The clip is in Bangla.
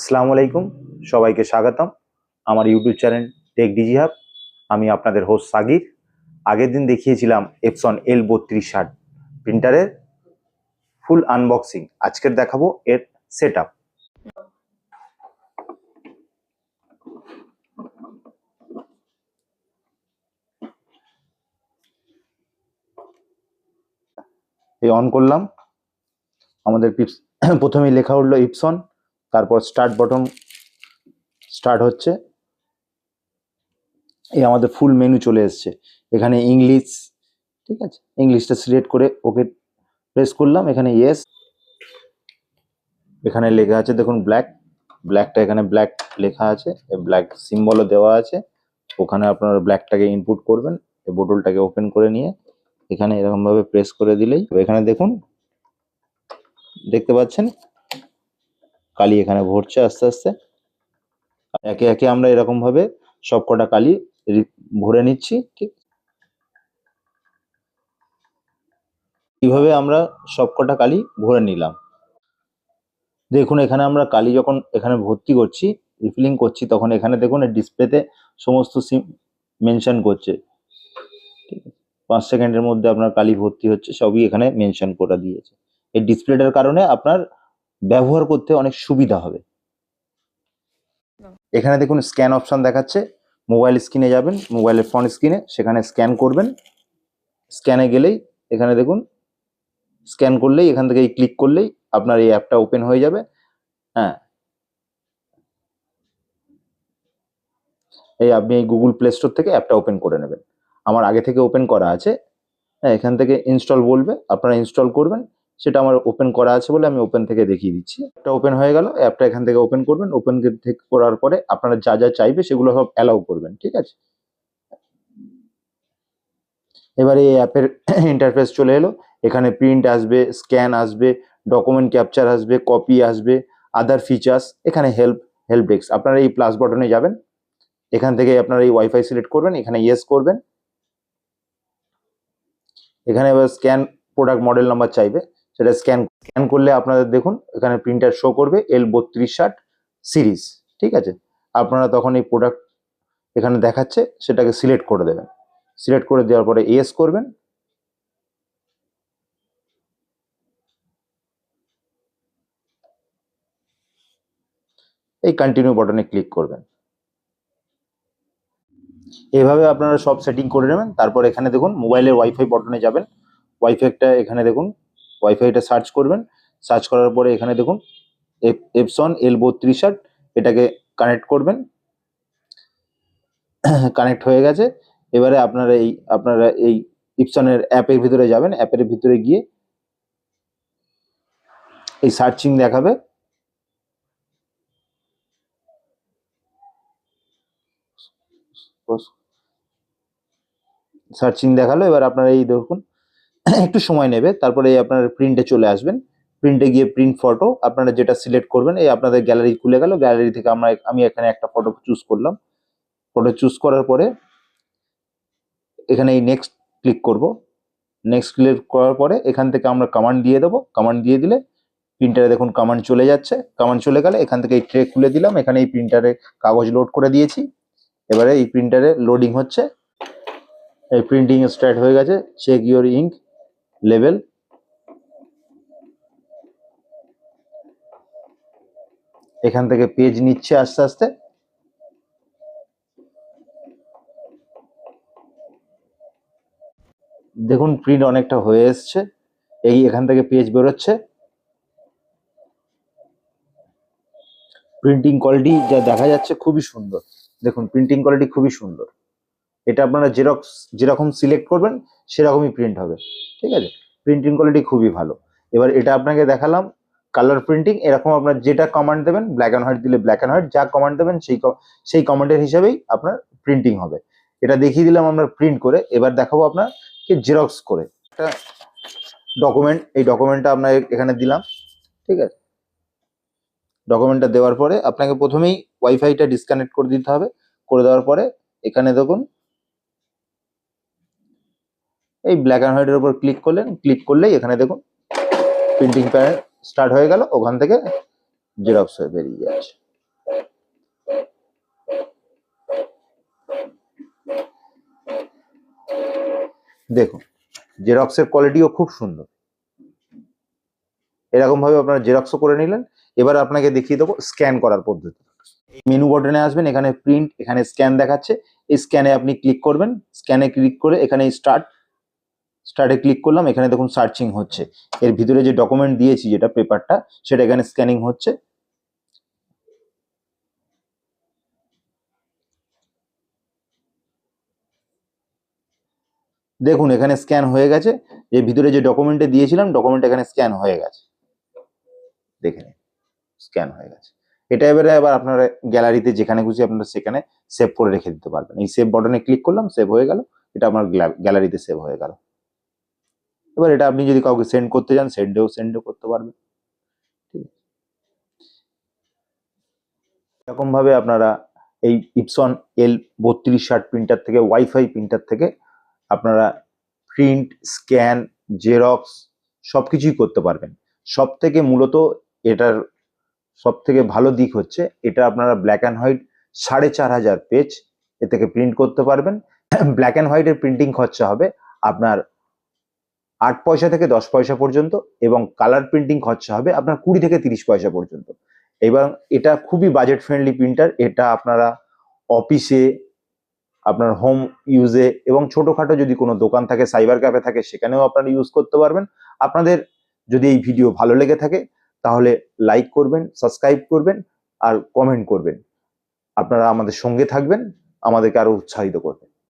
আসসালামু আলাইকুম, সবাইকে স্বাগতম আমার YouTube channel tech digi hub. আমি আপনাদের হোস্ট সাগির। আগের দিন দেখিয়েছিলাম এপসন L3260 প্রিন্টারের ফুল আনবক্সিং। আজকের দেখাবো এর সেটআপ। এই অন করলাম, আমাদের প্রথমেই লেখা উঠলো ইপসন, তারপর স্টার্ট বটন স্টার্ট হচ্ছে। এই আমাদের ফুল মেনু চলে এসছে। এখানে ইংলিশ, ঠিক আছে, ইংলিশটা সিলেক্ট করে ওকে প্রেস করলাম। এখানে ইয়েস, এখানে লেখা আছে দেখুন ব্ল্যাকটা এখানে ব্ল্যাক লেখা আছে, ব্ল্যাক সিম্বলও দেওয়া আছে। ওখানে আপনারা ব্ল্যাকটাকে ইনপুট করবেন, এই বোতলটাকে ওপেন করে নিয়ে এখানে এরকম ভাবে প্রেস করে দিলেই এখানে দেখুন, দেখতে পাচ্ছেন কালি এখানে ভরছে আস্তে আস্তে। একে একে আমরা এরকম ভাবে সবকটা কালি ভরে নিচ্ছি। ঠিক এইভাবে আমরা সবকটা কালি ভরে নিলাম। দেখুন এখানে আমরা কালি যখন এখানে ভর্তি করছি, রিফিলিং করছি, তখন এখানে দেখুন ডিসপ্লেতে সমস্ত সিম মেনশন করছে। ঠিক আছে, 5 সেকেন্ডের মধ্যে আপনার কালি ভর্তি হচ্ছে, সবই এখানে মেনশন করে দিয়েছে। এই ডিসপ্লেটার কারণে আপনার ব্যবহার করতে অনেক সুবিধা হবে। এখানে দেখুন স্ক্যান অপশন দেখাচ্ছে। মোবাইল স্ক্রিনে যাবেন, মোবাইলের ফ্রন্ট স্ক্রিনে, সেখানে স্ক্যান করবেন। স্ক্যানে গেলেই এখানে দেখুন, স্ক্যান করলেই এখান থেকে ক্লিক করলেই আপনার এই অ্যাপটা ওপেন হয়ে যাবে। হ্যাঁ, এই আপনি এই গুগল প্লে স্টোর থেকে অ্যাপটা ওপেন করে নেবেন। আমার আগে থেকে ওপেন করা আছে। হ্যাঁ, এখান থেকে ইনস্টল বলবে, আপনারা ইনস্টল করবেন। সেটা আমার ওপেন করা আছে বলে আমি ওপেন থেকে দেখিয়ে দিচ্ছি। অ্যাপটা ওপেন হয়ে গেল, অ্যাপটা এখান থেকে ওপেন করবেন। ওপেন থেকে করার পরে আপনারা যা যা চাইবে সেগুলো সব অ্যালাউ করবেন। ঠিক আছে, এবারে এই অ্যাপের ইন্টারফেস চলে এলো। এখানে প্রিন্ট আসবে, স্ক্যান আসবে, ডকুমেন্ট ক্যাপচার আসবে, কপি আসবে, আদার ফিচার্স। এখানে হেল্প ডেস্ক। আপনারা এই প্লাস বাটনে যাবেন, এখান থেকে আপনারা এই ওয়াইফাই সিলেক্ট করবেন, এখানে ইয়েস করবেন। এখানে এবার স্ক্যান প্রোডাক্ট মডেল নাম্বার চাইবে, সেটা স্ক্যান করলে আপনাদের দেখুন এখানে প্রিন্টার শো করবে L3260 সিরিজ। ঠিক আছে, আপনারা তখন এই প্রোডাক্ট এখানে দেখাচ্ছে সেটাকে সিলেক্ট করে দেবেন। সিলেক্ট করে দেওয়ার পরে ইয়েস করবেন। এই কন্টিনিউ বাটনে ক্লিক করবেন। এইভাবে আপনারা সব সেটিং করে নেবেন। তারপর এখানে দেখুন মোবাইলের ওয়াইফাই বাটনে যাবেন। ওয়াইফাইটা এখানে দেখুন, ওয়াইফাইটা সার্চ করবেন। সার্চ করার পরে এখানে দেখুন এপসন L3260, এটাকে কানেক্ট করবেন। কানেক্ট হয়ে গেছে। এবারে আপনারা এই ইপসনের অ্যাপের ভিতরে যাবেন। অ্যাপের ভিতরে গিয়ে এই সার্চিং দেখাবে। সার্চিং দেখালো। এবার আপনারা এই দেখুন একটু সময় নেবে, তারপরে আপনার প্রিন্টে চলে আসবেন। প্রিন্টে গিয়ে প্রিন্ট ফটো আপনারা যেটা সিলেক্ট করবেন, এই আপনাদের গ্যালারি খুলে গেল। গ্যালারি থেকে আমি এখানে একটা ফটো চুজ করলাম। ফটো চুজ করার পরে এখানে এই নেক্সট ক্লিক করব। নেক্সট ক্লিক করার পরে এখান থেকে আমরা কমান্ড দিয়ে দেবো। কমান্ড দিয়ে দিলে প্রিন্টারে দেখুন কমান্ড চলে যাচ্ছে। কমান্ড চলে গেলে এখান থেকে এই ট্রে খুলে দিলাম। এখানে এই প্রিন্টারে কাগজ লোড করে দিয়েছি। এবারে এই প্রিন্টারে লোডিং হচ্ছে। এই প্রিন্টিং স্টার্ট হয়ে গেছে। Check your ink level. এখান থেকে পেজ নিচ্ছে আস্তে আস্তে। দেখুন প্রিন্ট অনেকটা হয়ে এসছে। এই এখান থেকে পেজ বেরোচ্ছে। প্রিন্টিং কোয়ালিটি যা দেখা যাচ্ছে খুবই সুন্দর। দেখুন প্রিন্টিং কোয়ালিটি খুবই সুন্দর। এটা আপনারা যেরকম সিলেক্ট করবেন সেরকমই প্রিন্ট হবে। ঠিক আছে, প্রিন্টিং কোয়ালিটি খুবই ভালো। এবার এটা আপনাকে দেখালাম কালার প্রিন্টিং। এরকম আপনার যেটা কমান্ড দেবেন, ব্ল্যাক অ্যান্ড হোয়াইট দিলে ব্ল্যাক অ্যান্ড হোয়াইট, যা কমান্ড দেবেন সেই কমান্ডের হিসাবেই আপনার প্রিন্টিং হবে। এটা দেখিয়ে দিলাম আমরা প্রিন্ট করে। এবার দেখাবো আপনাকে জেরক্স করে একটা ডকুমেন্ট। এই ডকুমেন্টটা আপনার এখানে দিলাম। ঠিক আছে, ডকুমেন্টটা দেওয়ার পরে আপনাকে প্রথমেই ওয়াইফাইটা ডিসকানেক্ট করে দিতে হবে। করে দেওয়ার পরে এখানে দেখুন এই ব্ল্যাক অ্যান্ড হোয়াইটের উপর ক্লিক করলেন। ক্লিক করলেই এখানে দেখুন প্রিন্টিং প্যানেল স্টার্ট হয়ে গেল। ওখান থেকে জেরক্স হয়ে বেরিয়ে যাচ্ছে। দেখুন জেরক্সের কোয়ালিটিও খুব সুন্দর। এরকম ভাবে আপনারা জেরক্সও করে নিলেন। এবার আপনাকে দেখিয়ে দেবো স্ক্যান করার পদ্ধতি। মেনু বাটনে আসবেন, এখানে প্রিন্ট, এখানে স্ক্যান দেখাচ্ছে, এই স্ক্যানে আপনি ক্লিক করবেন। স্ক্যানে ক্লিক করে এখানে স্টার্টে ক্লিক করলাম। এখানে দেখুন সার্চিং হচ্ছে, এর ভিতরে যে ডকুমেন্ট দিয়েছি যেটা পেপারটা, সেটা এখানে স্ক্যানিং হচ্ছে। দেখুন এখানে স্ক্যান হয়ে গেছে, যে ভিতরে যে ডকুমেন্টে দিয়েছিলাম ডকুমেন্ট এখানে স্ক্যান হয়ে গেছে, দেখে নিন স্ক্যান হয়ে গেছে। এটা এবারে আবার আপনারা গ্যালারিতে যেখানে খুশি আপনারা সেখানে সেভ করে রেখে দিতে পারবেন। এই সেভ বাটনে ক্লিক করলাম, সেভ হয়ে গেল, এটা আমার গ্যালারিতে সেভ হয়ে গেল। এবার এটা আপনি যদি কাউকে সেন্ড করতে চান সেন্ডও করতে পারবেন। ঠিক আছে, এরকম ভাবে আপনারা এই ইপসন L3260 প্রিন্টার থেকে, ওয়াইফাই প্রিন্টার থেকে আপনারা প্রিন্ট, স্ক্যান, জেরক্স সবকিছুই করতে পারবেন। সব থেকে মূলত এটার সব থেকে ভালো দিক হচ্ছে এটা আপনারা ব্ল্যাক অ্যান্ড হোয়াইট 4500 পেজ এ থেকে প্রিন্ট করতে পারবেন। ব্ল্যাক অ্যান্ড হোয়াইটের প্রিন্টিং খরচা হবে আপনার 8 পয়সা থেকে 10 পয়সা পর্যন্ত, এবং কালার প্রিন্টিং খরচা হবে আপনার 20 থেকে 30 পয়সা পর্যন্ত। এবং এটা খুবই বাজেট ফ্রেন্ডলি প্রিন্টার। এটা আপনারা অফিসে, আপনার হোম ইউজে, এবং ছোটখাটো যদি কোনো দোকান থাকে, সাইবার ক্যাফে থাকে, সেখানেও আপনারা ইউজ করতে পারবেন। আপনাদের যদি এই ভিডিও ভালো লেগে থাকে তাহলে লাইক করবেন, সাবস্ক্রাইব করবেন আর কমেন্ট করবেন। আপনারা আমাদের সঙ্গে থাকবেন, আমাদেরকে আরো উৎসাহিত করবেন।